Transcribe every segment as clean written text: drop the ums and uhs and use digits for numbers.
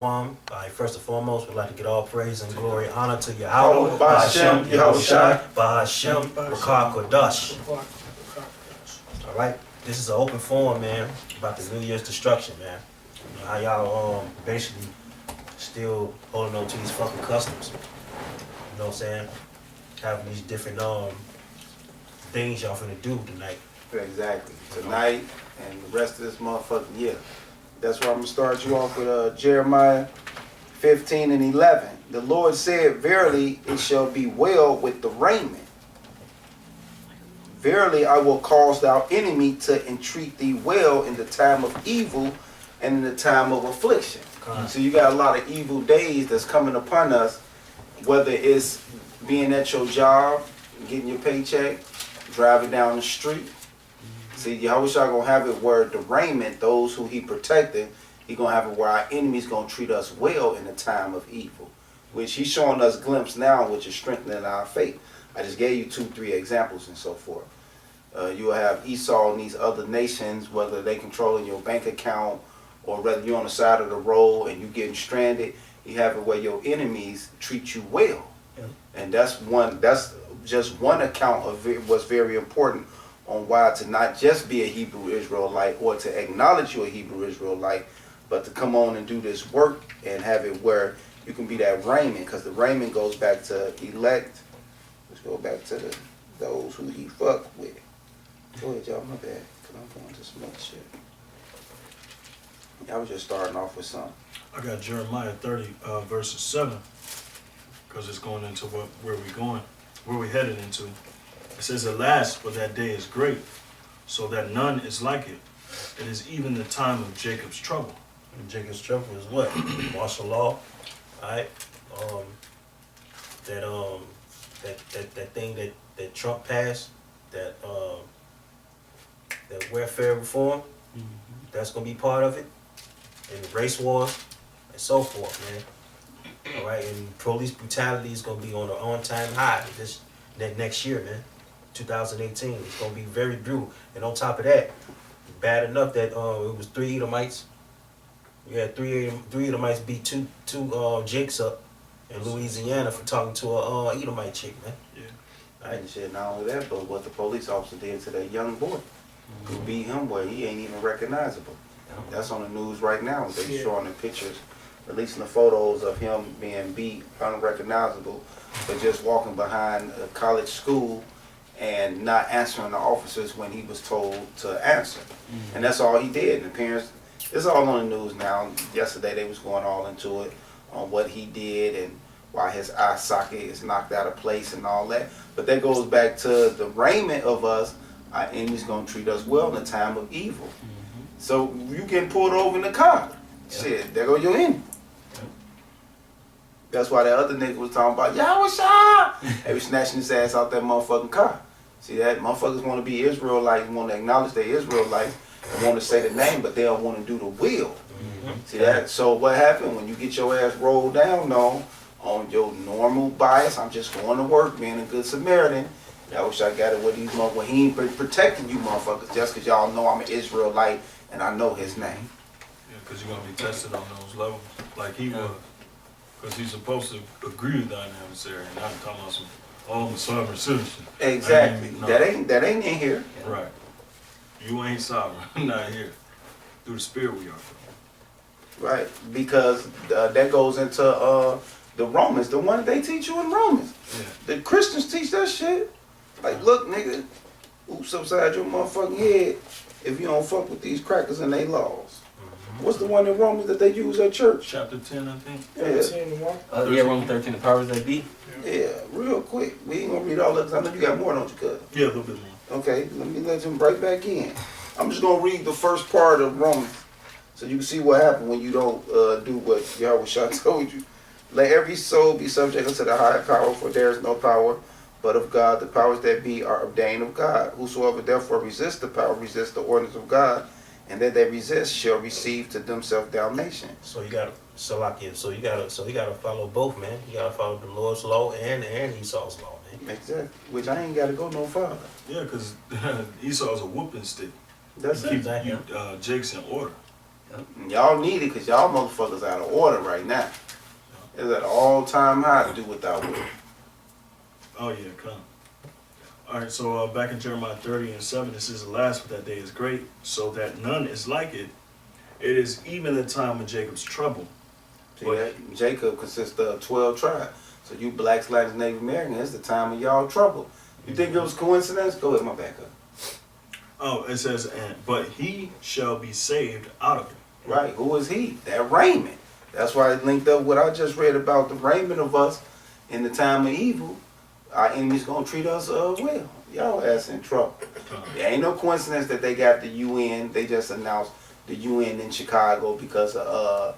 First and foremost, we'd like to get all praise and glory, honor to Oh, Yahweh, Ba'Shem, Yahushai. Ba'Hashem, Rakah Kodash. All right, this is an open forum, man, about the New Year's destruction, man. You know, how y'all basically still holding on to these fucking customs. You know what I'm saying? Having these different things y'all finna do tonight. Exactly. Tonight and the rest of this motherfucking year. That's why I'm going to start you off with Jeremiah 15 and 11. The Lord said, verily it shall be well with the raiment. Verily I will cause thou enemy to entreat thee well in the time of evil and in the time of affliction. So you got a lot of evil days that's coming upon us, whether it's being at your job, getting your paycheck, driving down the street. See, Yahushua gonna have it where the raiment, those who he protected, he gonna have it where our enemies gonna treat us well in the time of evil, which he's showing us glimpse now, which is strengthening our faith. I just gave you 2-3 examples and so forth. You will have Esau and these other nations, whether they controlling your bank account or whether you're on the side of the road and you getting stranded. You have it where your enemies treat you well, and that's just one account of it was very important on why to not just be a Hebrew Israelite or to acknowledge you're a Hebrew Israelite, but to come on and do this work and have it where you can be that raiment, because the raiment goes back to elect, let's go back to those who he fuck with. Go ahead, y'all, my bad, because I'm going to some other shit. I was just starting off with something. I got Jeremiah 30, verses 7, because it's going into where we headed into. It says, alas, for that day is great, so that none is like it. It is even the time of Jacob's trouble. And Jacob's trouble is what? Martial law, alright? That thing that Trump passed, that welfare reform, that's gonna be part of it, and race wars, and so forth, man. All right, and police brutality is gonna be on an on-time high this next year, man. 2018. It's gonna be very brutal. And on top of that, bad enough that it was 3 Edomites. We had three Edomites beat two Jakes up in Louisiana for talking to a Edomite chick, man. Yeah. And shit, not only that, but what the police officer did to that young boy who beat him, where he ain't even recognizable. That's on the news right now. They showing the pictures, releasing the photos of him being beat, unrecognizable, but just walking behind a college school and not answering the officers when he was told to answer. And that's all he did. And the parents, it's all on the news now. Yesterday they was going all into it on what he did and why his eye socket is knocked out of place and all that. But that goes back to the raiment of us. Our enemies gonna treat us well in the time of evil. So you getting pulled over in the car. Shit, there go your enemy. That's why that other nigga was talking about, Yahushua! They was snatching his ass out that motherfucking car. See that? Motherfuckers want to be Israelites, want to acknowledge they're Israelites, and want to say the name, but they don't want to do the will. See that? So what happened when you get your ass rolled down on your normal bias? I'm just going to work, being a good Samaritan. I wish I got it with these motherfuckers. He ain't protecting you motherfuckers just because y'all know I'm an Israelite and I know his name. Yeah, because you're going to be tested on those levels, like he was. Because he's supposed to agree with that adversary, and not talking about some, I'm a sovereign citizen. Exactly. No. That ain't in here. Right. You ain't sovereign, not here. Through the spirit we are. Right. Because that goes into the Romans, the one that they teach you in Romans. Yeah. The Christians teach that shit. Like, look, nigga, oops upside your motherfucking head if you don't fuck with these crackers and they laws. What's the one in Romans that they use at church? Chapter 10, I think. Yeah. Yeah, Romans 13, the powers that be. Yeah, real quick. We ain't gonna read all that because I know you got more, don't you, cuz? Yeah, a little bit more. Okay, let me let him right back in. I'm just gonna read the first part of Romans so you can see what happened when you don't do what Yahushua told you. Let every soul be subject unto the higher power, for there is no power but of God. The powers that be are ordained of God. Whosoever therefore resists the power, resists the ordinance of God, and that they resist shall receive to themselves damnation. So you gotta you gotta follow both, man. You gotta follow the Lord's law and Esau's law, man. Exactly. Which I ain't gotta go no farther. Yeah, because Esau's a whooping stick. That's Keep it. Jake's in order. And y'all need it because y'all motherfuckers out of order right now. It's at an all-time high to do without will. Oh yeah, come. All right, so back in Jeremiah 30:7, it says, "Alas, for that day is great, so that none is like it. It is even the time of Jacob's trouble." See that? Jacob consists of 12 tribes. So you blacks, Latins, Native Americans, it's the time of y'all trouble. You think it was coincidence? Go ahead, my back up. Oh, it says, "But he shall be saved out of it." Right, who is he? That raiment. That's why it linked up what I just read about the raiment of us in the time of evil. Our enemies gonna treat us well. Y'all ass in trouble. There ain't no coincidence that they got the UN. They just announced the UN in Chicago because of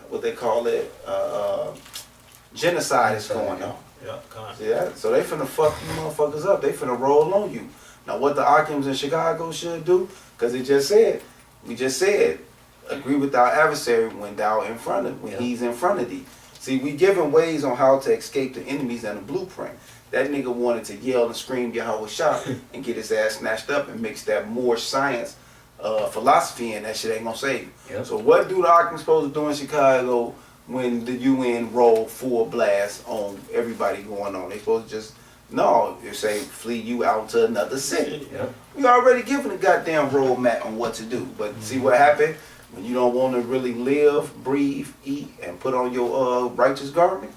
what they call it, genocide is going on. Yeah, con. See that? So they finna fuck you motherfuckers up. They finna roll on you. Now what the Akims in Chicago should do, because we just said, agree with our adversary when he's in front of thee. See, we giving ways on how to escape the enemies and the blueprint. That nigga wanted to yell and scream Yahweh Shah and get his ass snatched up and mix that Moorish science philosophy in. That shit ain't gonna save you. Yep. So what do the Akims supposed to do in Chicago when the UN roll full blast on everybody going on? They supposed to just, no, they say flee you out to another city. Yep. We already given a goddamn roadmap on what to do. But see what happened? When you don't want to really live, breathe, eat, and put on your righteous garment,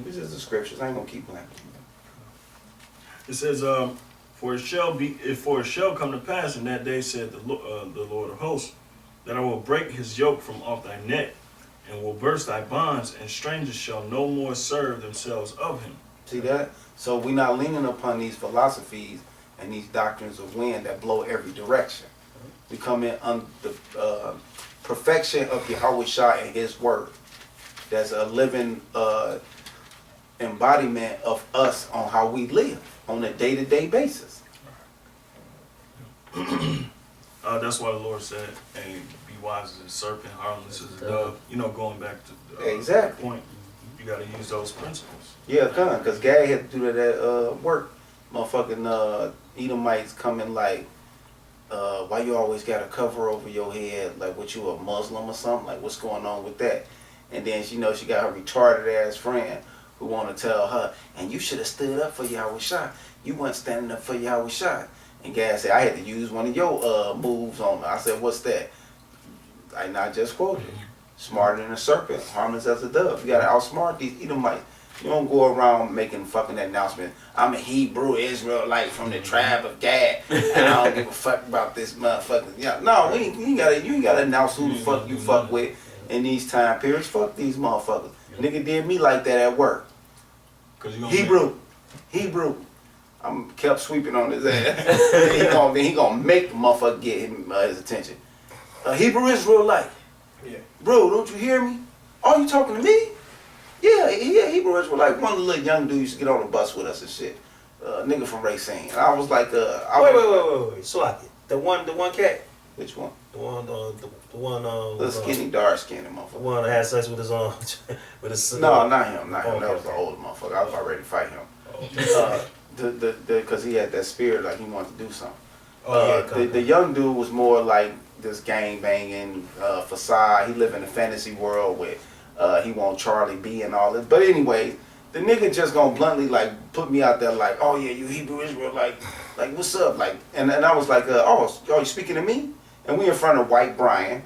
this is the scriptures. I ain't gonna keep playing. It says, for it shall come to pass in that day, said the Lord of hosts, that I will break his yoke from off thy neck, and will burst thy bonds, and strangers shall no more serve themselves of him. See that? So we're not leaning upon these philosophies and these doctrines of wind that blow every direction. We come in on the perfection of Yahweh Shah and his word. That's a living embodiment of us on how we live on a day-to-day basis. That's why the Lord said, "Hey, be wise as a serpent, harmless as a dove." You know, going back to the Exactly. point, you got to use those principles. Yeah, because Gad had to do that at work. Motherfucking Edomites coming like, why you always got a cover over your head? Like, what, you a Muslim or something? Like, what's going on with that? And then, she got her retarded ass friend who want to tell her, and you should have stood up for Yahweh Shah. You weren't standing up for Yahweh Shah. And Gad said, I had to use one of your moves on her. I said, what's that? I not just quoted. Smarter than a serpent, harmless as a dove. You got to outsmart these Edomites. You don't go around making fucking announcement. I'm a Hebrew Israelite from the tribe of Gad, and I don't give a fuck about this motherfucker. Yeah, no, you ain't gotta announce who the fuck you fuck with in these time periods. Fuck these motherfuckers. Nigga did me like that at work. Hebrew. I'm kept sweeping on his ass. he gonna make the motherfucker get him his attention. Hebrew Israelite. Yeah. Bro, don't you hear me? Oh, you talking to me? Yeah, Hebrew Israelite. One of the little young dudes used to get on the bus with us and shit. Nigga from Racine. And I was like, wait. Swat it. The one cat. Which one? The one. The skinny, dark skinned motherfucker. The one that had sex with his with his. No, not him. Oh, That was the okay. older motherfucker. I was already fight him. Oh, Because he had that spirit like he wanted to do something. yeah, The young dude was more like this gang banging facade. He lived in a fantasy world where he want Charlie B and all this. But anyway, the nigga just gonna bluntly like put me out there like, oh yeah, you Hebrew Israel, like what's up? Like, and I was like, oh, you speaking to me? And we in front of white Brian,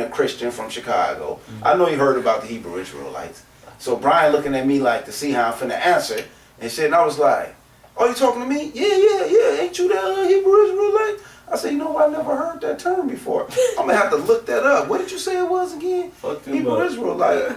a Christian from Chicago. I know he heard about the Hebrew Israelites. So Brian looking at me like to see how I'm finna answer and shit. And I was like, oh, you talking to me? Yeah. Ain't you the Hebrew Israelite? I said, you know what? I never heard that term before. I'm gonna have to look that up. What did you say it was again? Hebrew Israelite.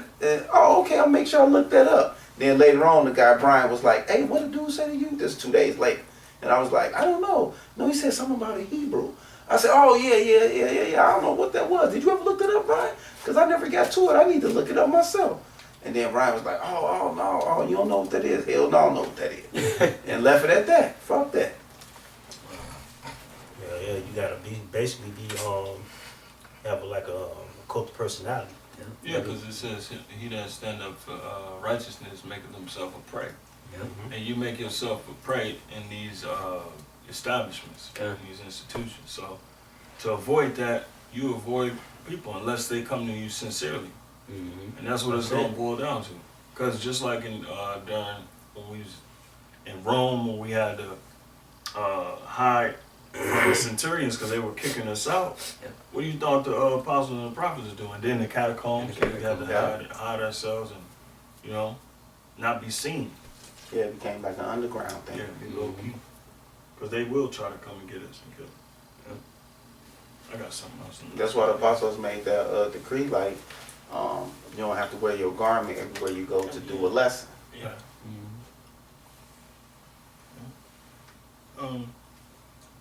Oh, okay. I'll make sure I look that up. Then later on, the guy Brian was like, hey, what did the dude say to you? This 2 days later. And I was like, I don't know. No, he said something about a Hebrew. I said, oh, yeah. I don't know what that was. Did you ever look that up, Brian? Because I never got to it. I need to look it up myself. And then Brian was like, oh, no, you don't know what that is? Hell no, I don't know what that is. And left it at that. Fuck that. Yeah, you gotta basically have like a cult of personality. Yeah, because it says he that stand up for righteousness maketh himself a prey. Mm-hmm. And you make yourself a prey in these establishments, Yeah. in these institutions. So to avoid that, you avoid people unless they come to you sincerely. Mm-hmm. And that's what it's That's going it. to boil down to. Because just like in during when we was in Rome, when we had to hide from the centurions because they were kicking us out, Yeah. what do you thought the apostles and the prophets was doing? Then the catacombs, In the we had to catacombs, hide ourselves and, you know, not be seen. Yeah, it became like an underground thing. Yeah, be low key. Because they will try to come and get us and kill us. I got something else. That's why the apostles made that decree, like, you don't have to wear your garment everywhere you go to do a lesson. Yeah.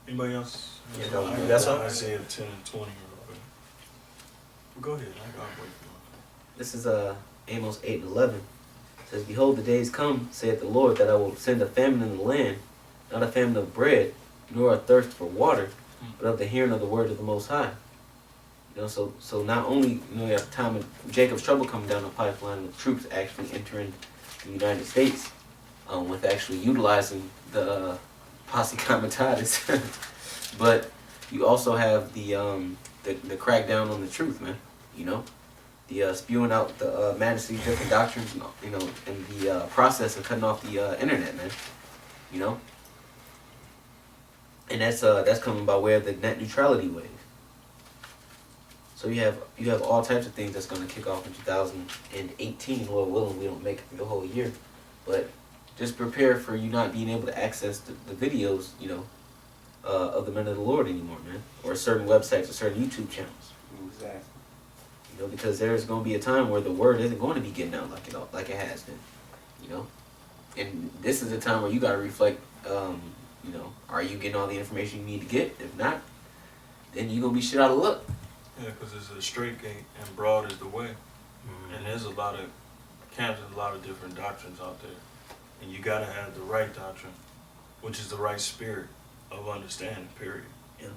Anybody else? Yeah, I got that's all. Isaiah 10 and 20 real quick. Well, go ahead. I got to wait for This is Amos 8 and 11. It says, Behold, the days come, saith the Lord, that I will send a famine in the land, not a famine of bread, nor a thirst for water, but of the hearing of the word of the Most High. You know, so not only you have time of Jacob's trouble coming down the pipeline, the troops actually entering the United States, with actually utilizing the posse comitatus, but you also have the crackdown on the truth, man. You know, the spewing out the madness of different doctrines, you know, and the process of cutting off the internet, man. You know, and that's coming by way of the net neutrality wave. So you have all types of things that's going to kick off in 2018. Lord willing, we don't make it through the whole year, but just prepare for you not being able to access the videos, you know, of the men of the Lord anymore, man, or certain websites or certain YouTube channels. Exactly. You know, because there's going to be a time where the word isn't going to be getting out like it has been, you know, and this is a time where you got to reflect. You know, are you getting all the information you need to get? If not, then you're gonna be shit out of luck. Yeah, because it's a straight gate and broad is the way. And there's a lot of camps and a lot of different doctrines out there. And you got to have the right doctrine, which is the right spirit of understanding, period. Yeah.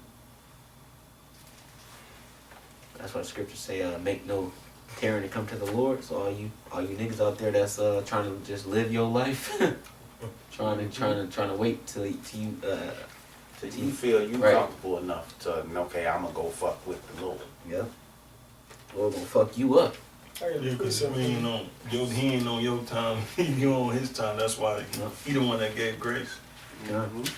That's why the scriptures say, make no tearing to come to the Lord. So all you niggas out there that's trying to just live your life, trying to wait till you So you feel you Right. comfortable enough to, okay, I'm gonna go fuck with the Lord. yeah, Lord gonna fuck you up. I got Yeah, a because precept. he ain't on your time, you on his time. That's why he the one that gave grace. Yeah. Mhm.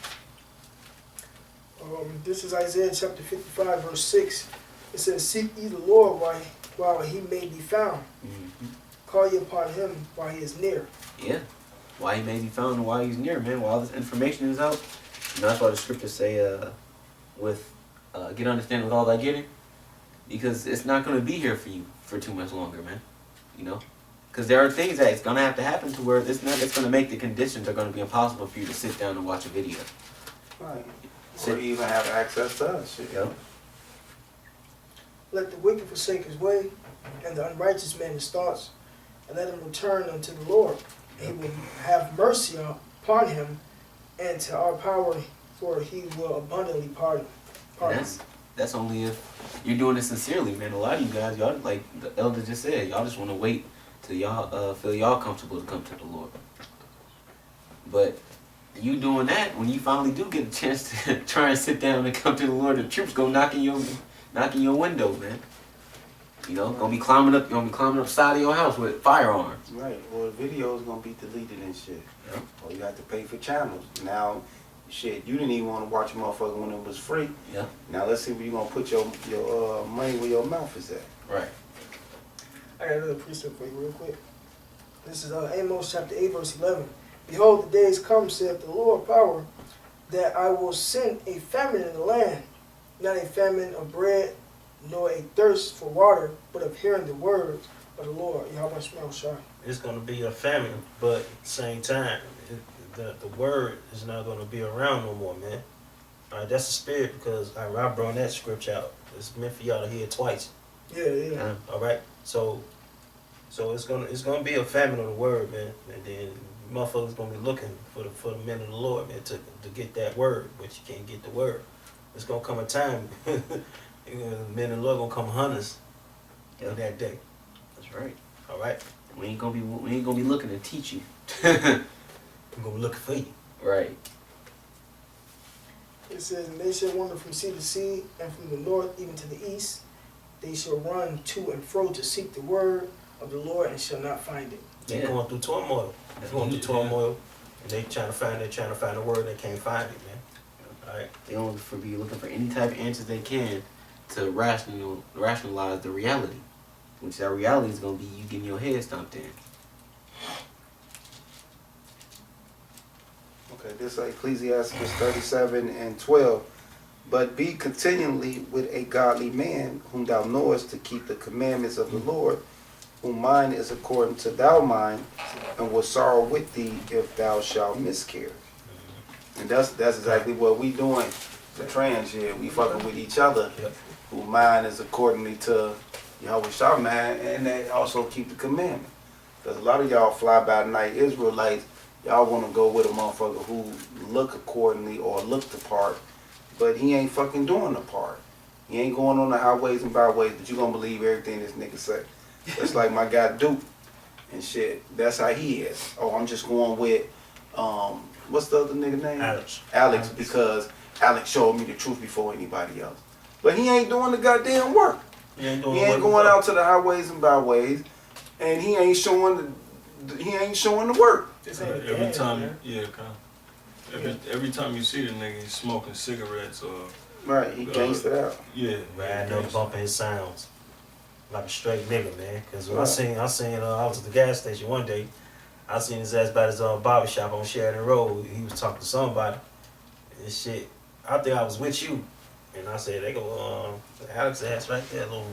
This is Isaiah chapter 55, verse 6. It says, Seek ye the Lord while he may be found. Mm-hmm. Call ye upon him while he is near. Yeah. Why he may be found and why he's near, man. While this information is out. You know, that's why the scriptures say, get understanding with all thy getting. Because it's not going to be here for you for too much longer, man. You know? Because there are things that it's going to have to happen to where it's going to make the conditions are going to be impossible for you to sit down and watch a video. Right. So- Or even have access to us. Shit. Yep. Let the wicked forsake his way, and the unrighteous man his thoughts, and let him return unto the Lord. And he will have mercy upon him, and to our power, for he will abundantly pardon. And that's only if you're doing it sincerely, man. A lot of you guys, y'all, like the elder just said, y'all just want to wait till y'all feel y'all comfortable to come to the Lord. But you doing that, when you finally do get a chance to try and sit down and come to the Lord, the troops go knocking your window, man. You know, gonna be climbing up side of your house with firearms. Right. Or the video is gonna be deleted and shit. Yeah. Or you have to pay for channels. Now, shit, you didn't even want to watch a motherfucker when it was free. Yeah. Now let's see where you gonna put your money where your mouth is at. Right. I got another precept for you real quick. This is Amos chapter 8, verse 11. Behold, the days come, saith the Lord power, that I will send a famine in the land, not a famine of bread, nor a thirst for water, but of hearing the words of the Lord. Yahweh Shemel Shai. It's going to be a famine, but at the same time, the word is not going to be around no more, man. All right, that's the spirit because I brought that scripture out. It's meant for y'all to hear it twice. Yeah. All right, so it's gonna be a famine of the word, man, and then motherfuckers gonna be looking for the men of the Lord, man, to get that word, but you can't get the word. It's gonna come a time, the men of the Lord gonna come hunters in that day. That's right. All right, We ain't gonna be looking to teach you. I'm gonna be looking for you. Right. It says, and they shall wander from sea to sea, and from the north even to the east. they shall run to and fro to seek the word of the Lord and shall not find it. They Yeah. going through turmoil. They're going through turmoil, and they trying to find the word. They can't find it, man. All right. They only be looking for any type of answers they can to rationalize the reality, which that reality is gonna be you getting your head stomped in. Okay, this is Ecclesiastes 37:12. But be continually with a godly man, whom thou knowest to keep the commandments of the Lord, whom mind is according to thy mind, and will sorrow with thee if thou shalt miscarry. And that's exactly what we doing. The trans here, we fucking with each other, Yep. who mind is accordingly to Yahweh Shah, man, and they also keep the commandment. Because a lot of y'all fly by night Israelites, y'all want to go with a motherfucker who look accordingly or look the part, but he ain't fucking doing the part. He ain't going on the highways and byways, but you gonna believe everything this nigga say. That's like my guy Duke and shit. That's how he is. Oh, I'm just going with, what's the other nigga name? Alex, because Alex showed me the truth before anybody else. But he ain't doing the goddamn work. He ain't He ain't going out to the highways and byways, and he ain't showing the work. This ain't a Every game, time, man. yeah, every time you see the nigga, he's smoking cigarettes or Right, he gangstered out. yeah, Riding up, bumping his sounds like a straight nigga, man. Cause when Right. I was at the gas station one day. I seen his ass by his barber shop on Sheridan Road. He was talking to somebody. And shit, I think I was with you, and I said, they go, Alex ass right there, little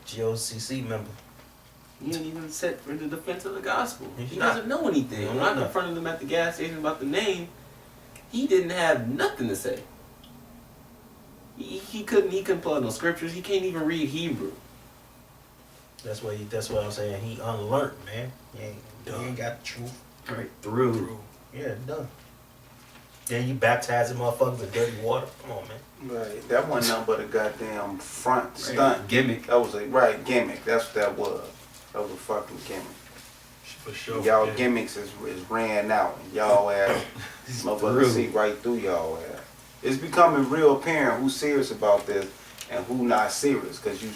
GOCC member. He ain't even set for the defense of the gospel. He's He not. doesn't know anything. He don't When I know nothing. confronted him at the gas station about the name, he didn't have nothing to say. He couldn't pull out no scriptures. He can't even read Hebrew. That's what I'm saying. He unlearned, man. He ain't got the truth. Right through. Yeah, done. Then you baptizing motherfuckers in dirty water. Come on, man. Right, that wasn't nothing but a goddamn front stunt. Gimmick. That was a gimmick. That's what that was. That was a fucking gimmick. For sure. Y'all yeah. gimmicks is ran out, and y'all ass motherfuckers see right through y'all ass. It's becoming real apparent who's serious about this and who not serious. Cause you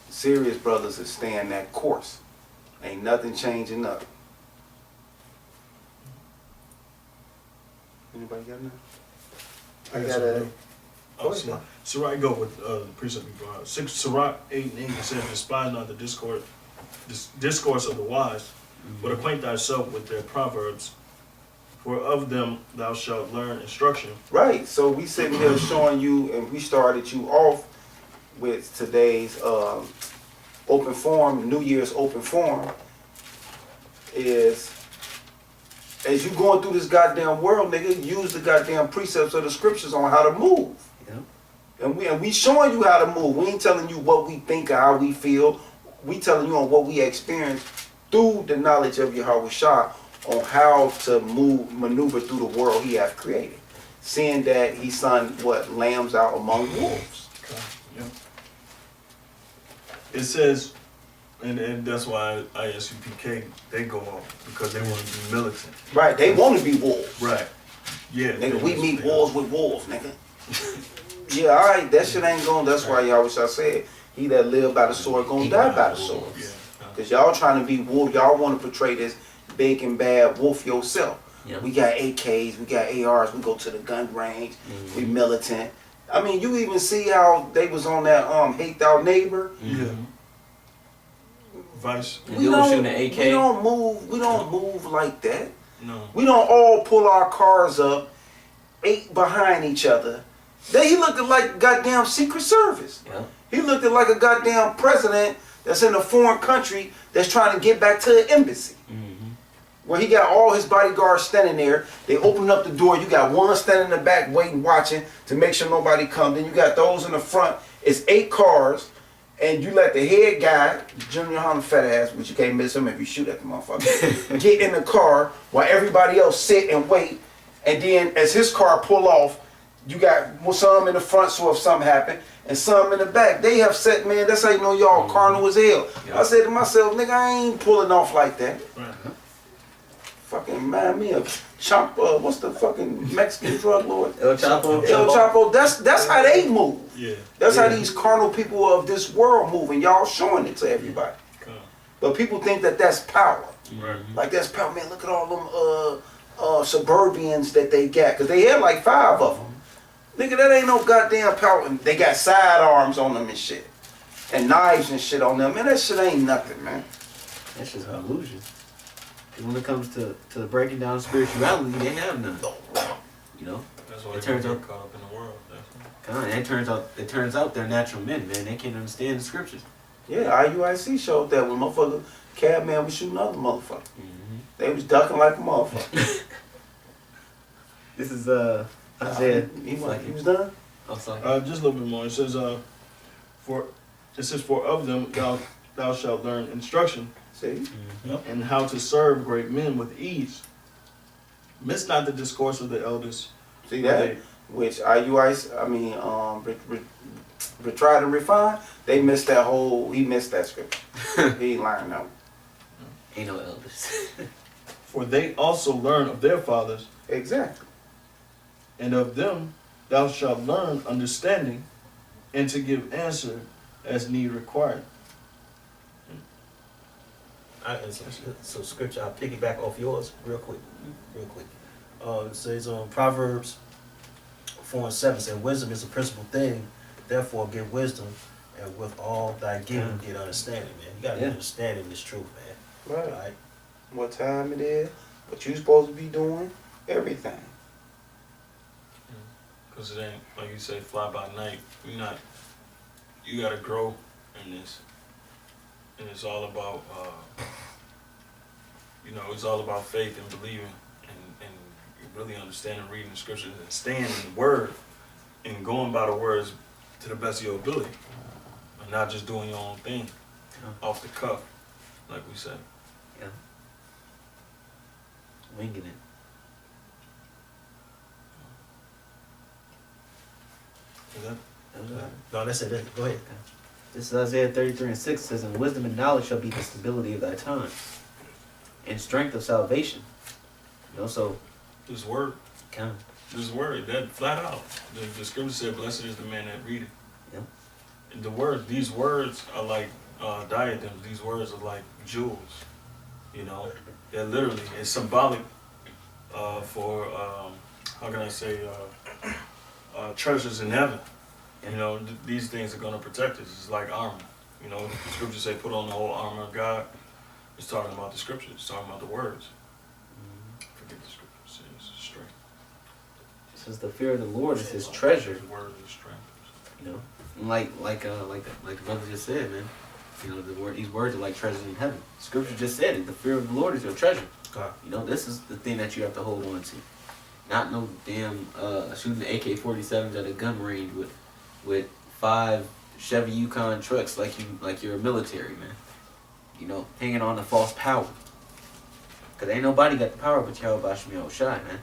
serious brothers is staying that course. Ain't nothing changing up. Anybody got nothing? I got a. Oh, Sirach go with the precept we brought out. Sirach 8:8 says, "Despise not the discourse of the wise, but acquaint thyself with their proverbs. For of them thou shalt learn instruction." Right, so we sitting here showing you, and we started you off with today's open forum, New Year's open forum, is as you going through this goddamn world, nigga, use the goddamn precepts of the scriptures on how to move. Yeah. And we showing you how to move. We ain't telling you what we think or how we feel. We telling you on what we experience through the knowledge of Yahweh Shah on how to maneuver through the world he has created. Seeing that he sent lambs out among wolves. Yeah. It says, and that's why ISUPK, they go off, because they want to be militant. Right, they want to be wolves. Right. Yeah. Nigga, we meet wolves with wolves, nigga. Yeah, alright, that shit ain't going. That's why Yahweh Shah said, he that live by the sword gonna die by the sword. Yeah. Because y'all trying to be wolf, y'all want to portray this big and bad wolf yourself. Yeah. We got AKs, we got ARs, we go to the gun range, we militant. I mean, you even see how they was on that hate thou neighbor. Yeah. Vice. And they was shooting an AK. We don't move like that. No. We don't all pull our cars up, 8 behind each other. He looking like goddamn Secret Service. Yeah. He looking like a goddamn president that's in a foreign country that's trying to get back to the embassy. Where he got all his bodyguards standing there. They open up the door. You got one standing in the back waiting, watching to make sure nobody comes. Then you got those in the front. It's 8 cars. And you let the head guy, Junior Honda fat ass, which you can't miss him if you shoot at the motherfucker, get in the car while everybody else sit and wait. And then as his car pull off, you got some in the front so if something happen, and some in the back. They have said, man, that's how you know y'all carnal as hell. Yeah. I said to myself, nigga, I ain't pulling off like that. Right. fucking remind me of what's the fucking Mexican drug lord? El Chapo. El Chapo. That's how they move. Yeah. That's how Yeah. these carnal people of this world move, and y'all showing it to everybody. Come. But people think that that's power. Right. Like that's power, man. Look at all them suburbians that they got, because they had like 5 of them. Nigga, that ain't no goddamn power. And they got sidearms on them and shit, and knives and shit on them. Man, that shit ain't nothing, man. That's just an illusion. And when it comes to the breaking down spirituality, they have none. You know? That's why It they turns get out- caught up in the world. That's And it turns out they're natural men, man. They can't understand the scriptures. Yeah, IUIC showed that when motherfucker cab man was shooting other motherfucker. Mm-hmm. They was ducking like a motherfucker. This is Isaiah. He was done. Oh, sorry. Just a little bit more. It says, for of them thou shalt learn instruction, See? and how to serve great men with ease. Miss not the discourse of the elders. See where that? Which IUIC, I mean, try to refine. They missed that whole. He missed that scripture. He ain't learned that one. Ain't no elders. For they also learn of their fathers, Exactly. and of them thou shalt learn understanding, and to give answer as need required. So scripture, I'll piggyback off yours real quick. It says on Proverbs 4:7 says, wisdom is the principal thing, therefore get wisdom, and with all thy getting get understanding, man. You gotta Yeah. understand this truth, man. Right. Alright? What time it is? What you supposed to be doing? Everything. because it ain't, like you say, fly by night. You gotta grow in this. And it's all about, it's all about faith and believing and really understanding, reading the scriptures and staying in the word and going by the words to the best of your ability. And not just doing your own thing off the cuff, like we said. Yeah. Winging it. Is that? That was right. No, that's it. Go ahead. This is Isaiah 33:6 says, "And wisdom and knowledge shall be the stability of thy time, and strength of salvation." You know, so This word, kind of this word, that flat out. The scripture said, "Blessed is the man that readeth." Yeah. And these words are like diadems. These words are like jewels. They're literally, it's symbolic for how can I say treasures in heaven. These things are gonna protect us. It's like armor. The scriptures say, "Put on the whole armor of God." It's talking about the scriptures. It's talking about the words. Forget the scriptures. It's strength. it says the fear of the Lord is his treasure. The word is strength. You know, and like the brother just said, man. These words are like treasures in heaven. Scripture just said it. The fear of the Lord is your treasure. God. This is the thing that you have to hold on to. Not no damn shooting the AK-47s at a gun range with 5 Chevy Yukon trucks like you're a military man. Hanging on to false power. Cause ain't nobody got the power but Yahweh Shemi Shai, man.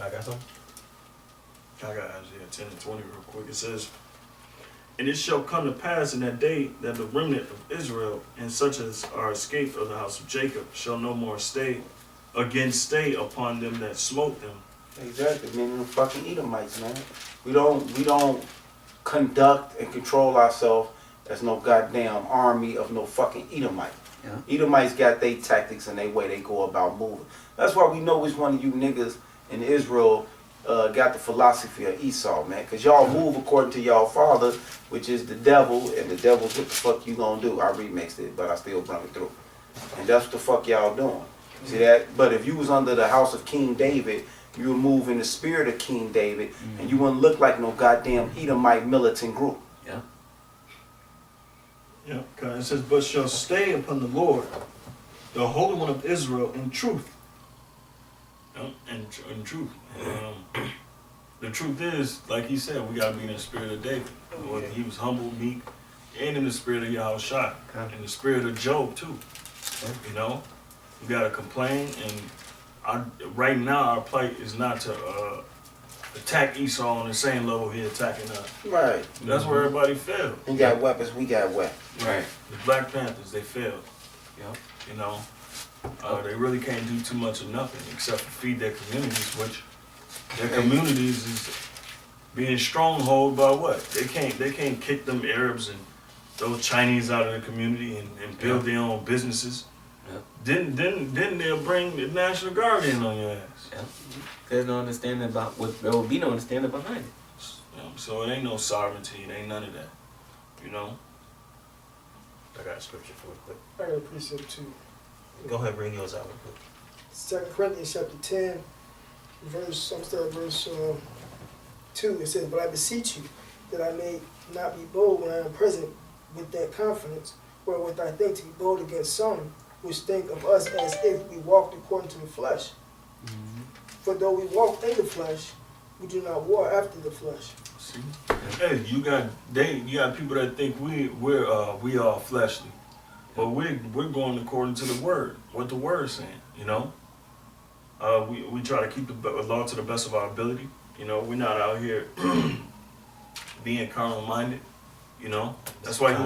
I got something? I got Isaiah 10 and 20 real quick. It says, "And it shall come to pass in that day that the remnant of Israel and such as are escaped of the house of Jacob shall no more stay upon them that smote them." Exactly. Meaning the fucking Edomites, man. We don't conduct and control ourselves as no goddamn army of no fucking Edomite. Yeah. Edomites got their tactics and their way they go about moving. That's why we know which one of you niggas in Israel got the philosophy of Esau, man. Because y'all move according to y'all father, which is the devil, and the devil's what the fuck you gonna do. I remixed it, but I still brought it through. And that's what the fuck y'all doing. See that? But if you was under the house of King David, you would move in the spirit of King David, and you wouldn't look like no goddamn Edomite militant group. Yeah. Yeah, okay. It says, "But shall stay upon the Lord, the Holy One of Israel, in truth." And truth. The truth is, like he said, we gotta be in the spirit of David. He was humble, meek, and in the spirit of Yahushua, in the spirit of Job too. We gotta complain, and right now our plight is not to attack Esau on the same level he attacking us. Right. That's where everybody failed. He got weapons, we got weapons. Right. The Black Panthers, they failed. Yep. You know, they really can't do too much of nothing except for feed their communities, which their communities is being stronghold by what? They can't kick them Arabs and those Chinese out of the community and build their own businesses. Yep. Then they'll bring the National Guard in on your ass. Yep. There's no understanding about what there will be no understanding behind it. So it ain't no sovereignty, it ain't none of that. You know? I got a scripture for it quick. I got a precept too. Go ahead, bring yours out real quick. 2 Corinthians chapter 10, verse, I'm still at verse 2. It says, "But I beseech you that I may not be bold when I am present with that confidence, wherewith I think to be bold against some, which think of us as if we walked according to the flesh. For though we walk in the flesh, we do not war after the flesh." See? Hey, you got people that think we are fleshly. But we're going according to the word, what the word is saying, you know? We try to keep the law to the best of our ability. You know, we're not out here being carnal minded, you know? That's why you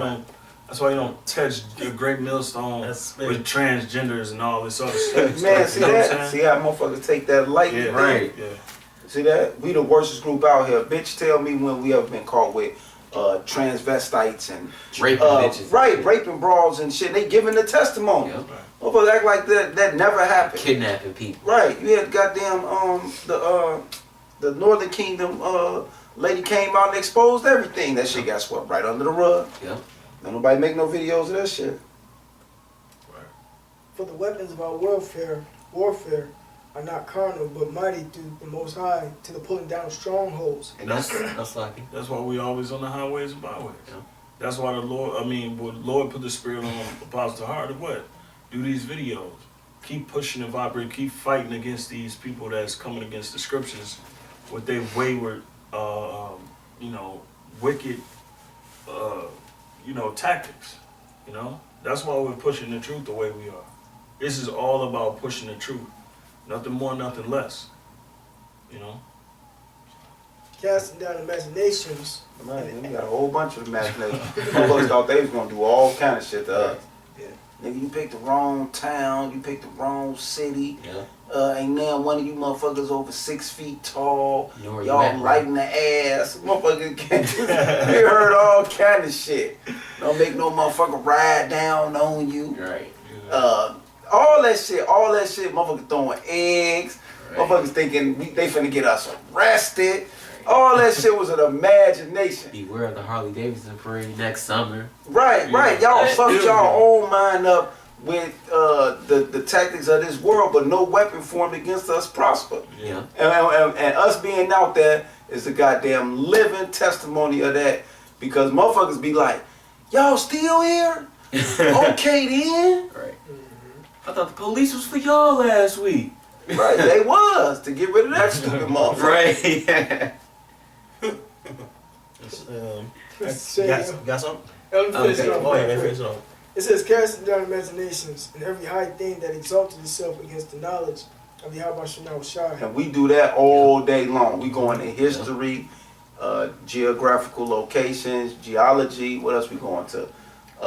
don't touch the great millstone That's with transgenders and all this other stuff. Man, see You know what I'm that? saying? See how motherfuckers take that lightly? Yeah, Right. Yeah. See that? We the worstest group out here. Bitch, tell me when we ever been caught with transvestites and Raping bitches. right, raping brawls and shit. They giving the testimony. Yep. Motherfuckers act like that never happened. Kidnapping people. Right. You had goddamn the Northern Kingdom lady came out and exposed everything. That shit got swept right under the rug. Yep. Don't nobody make no videos of that shit. For the weapons of our warfare are not carnal, but mighty through the Most High to the pulling down of strongholds. And that's like it. That's why we always on the highways and byways. Yeah. That's why the Lord put the spirit on Apostle Heart of what? Do these videos. Keep pushing and vibrating, keep fighting against these people that's coming against the scriptures with their wayward, wicked, tactics. You know? That's why we're pushing the truth the way we are. This is all about pushing the truth. Nothing more, nothing less. You know? Casting down imaginations. Man, we got a whole bunch of imagination. Motherfuckers thought they was gonna do all kind of shit to us. Yeah. Nigga, you picked the wrong town, you picked the wrong city. Yeah. Ain't now one of you motherfuckers over 6 feet tall. You know where you Y'all at, right? lighting the ass. Motherfucker can't we heard all kind of shit. Don't make no motherfucker ride down on you. Right. All that shit, motherfuckers throwing eggs. Right. Motherfuckers thinking they finna get us arrested. All that shit was an imagination. Beware of the Harley Davidson parade next summer. Right. Y'all Yeah. fucked y'all own mind up with the tactics of this world, but no weapon formed against us prosper. Yeah. And us being out there is a goddamn living testimony of that. Because motherfuckers be like, y'all still here? Okay then. Right. I thought the police was for y'all last week. Right, they was to get rid of that stupid motherfucker. Right. Got something? Let me finish Okay. it off. Oh, yeah, finish it off. It says, casting down imaginations and every high thing that exalted itself against the knowledge of the Yahweh Shai. And we do that all day long. We go into history, geographical locations, geology. What else we go into?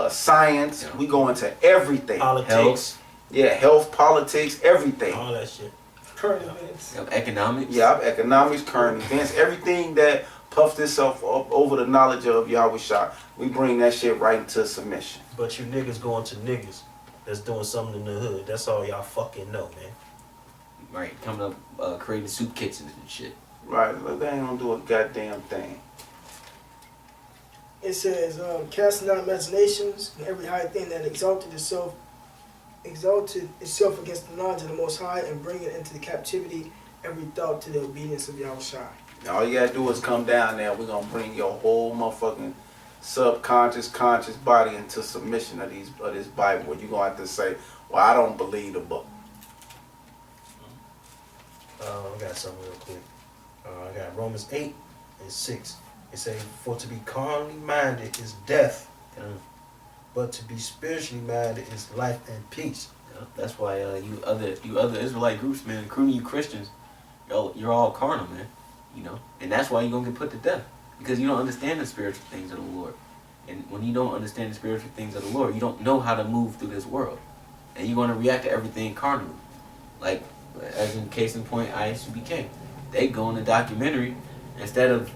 Science. Yeah. We go into everything. Politics, Yeah, health, politics, everything. all that shit. Current events. Yep. Economics. Yeah, economics, current events, everything that puffed itself up over the knowledge of Yahweh Shai. We bring that shit right into submission. But you niggas going to niggas that's doing something in the hood. That's all y'all fucking know, man. Right. Coming up, creating soup kitchens and shit. Right, look, they ain't gonna do a goddamn thing. It says, casting down imaginations and every high thing that exalted itself against the knowledge of the Most High, and bringing into the captivity every thought to the obedience of Yahweh Shai. Now, all you gotta do is come down there. We're gonna bring your whole motherfucking subconscious, conscious body into submission of this Bible. You're gonna have to say, well, I don't believe the book. I got something real quick. I got Romans 8:6. It says, "For to be carnally minded is death, Yeah. but to be spiritually minded is life and peace." Yeah. That's why you other Israelite groups, man, including you Christians, you're all carnal, man. You know, and that's why you're gonna get put to death, because you don't understand the spiritual things of the Lord. And when you don't understand the spiritual things of the Lord, you don't know how to move through this world. and you're gonna react to everything carnally. Like, as in case in point, ISUBK. They go in the documentary instead of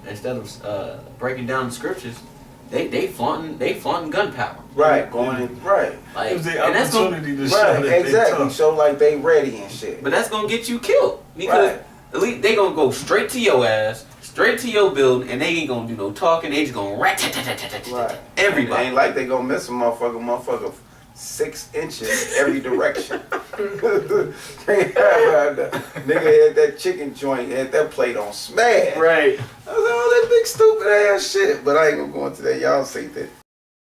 breaking down the scriptures, they flaunting gunpowder. Right, going in, right. Like, It was the and that's gonna, opportunity to show Right, that exactly. they tough. Show like they ready and shit. but that's gonna get you killed because Right. at least they gonna go straight to your ass, straight to your building, and they ain't gonna do no talking. They just gonna rat Right. everybody. Ain't like they gonna miss a motherfucker 6 inches every direction. Nigga had that chicken joint, had that plate on smash. Right. I was like, oh, that big stupid ass shit. But I ain't gonna go into that. Y'all see that.